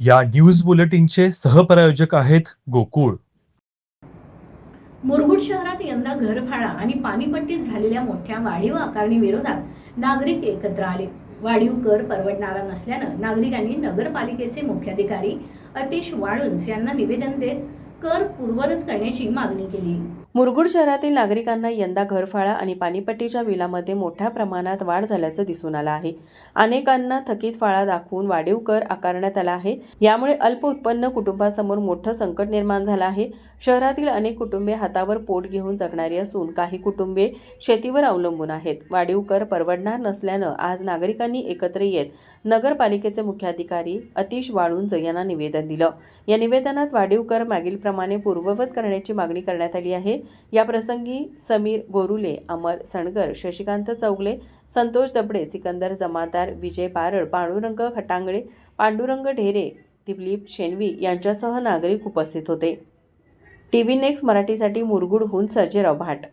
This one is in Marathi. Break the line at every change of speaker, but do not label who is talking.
या न्यूज बुलेटिनचे सहप्रायोजक आहेत गोकुळ.
मुरगुड शहरात यंदा घरफाळा आणि पाणीपट्टीत झालेल्या मोठ्या वाढीव आकारणी विरोधात नागरिक एकत्र आले. वाढीव कर परवडणारा नसल्यानं नागरिकांनी नगरपालिकेचे मुख्याधिकारी अतिश वाळुंज यांना निवेदन देत कर पूर्ववत करण्याची मागणी केली.
मुरगुड शहरातील नागरिकांना यंदा घरफाळा आणि पाणीपट्टीच्या बिलामध्ये मोठ्या प्रमाणात वाढ झाल्याचं दिसून आलं आहे. अनेकांना थकीत फाळा दाखवून वाढीव कर आकारण्यात आला आहे. यामुळे अल्प उत्पन्न कुटुंबासमोर मोठं संकट निर्माण झालं आहे. शहरातील अनेक कुटुंबे हातावर पोट घेऊन जगणारी असून काही कुटुंबे शेतीवर अवलंबून आहेत. वाढीव कर परवडणार नसल्यानं आज नागरिकांनी एकत्र येत नगरपालिकेचे मुख्याधिकारी अतिश वाळुंज यांना निवेदन दिलं. या निवेदनात वाढीव कर मागीलप्रमाणे पूर्ववत करण्याची मागणी करण्यात आली आहे. या प्रसंगी समीर गोरुले, अमर सणगर, शशिकांत चौगले, संतोष दबडे, सिकंदर जमादार, विजय बारड, पांडुरंग खटांगळे, पांडुरंग ढेरे, दिलीप शेणवी यांच्यासह नागरिक उपस्थित होते. टीव्ही नेक्स्ट मराठीसाठी मुरगुडहून सर्जेराव भाट.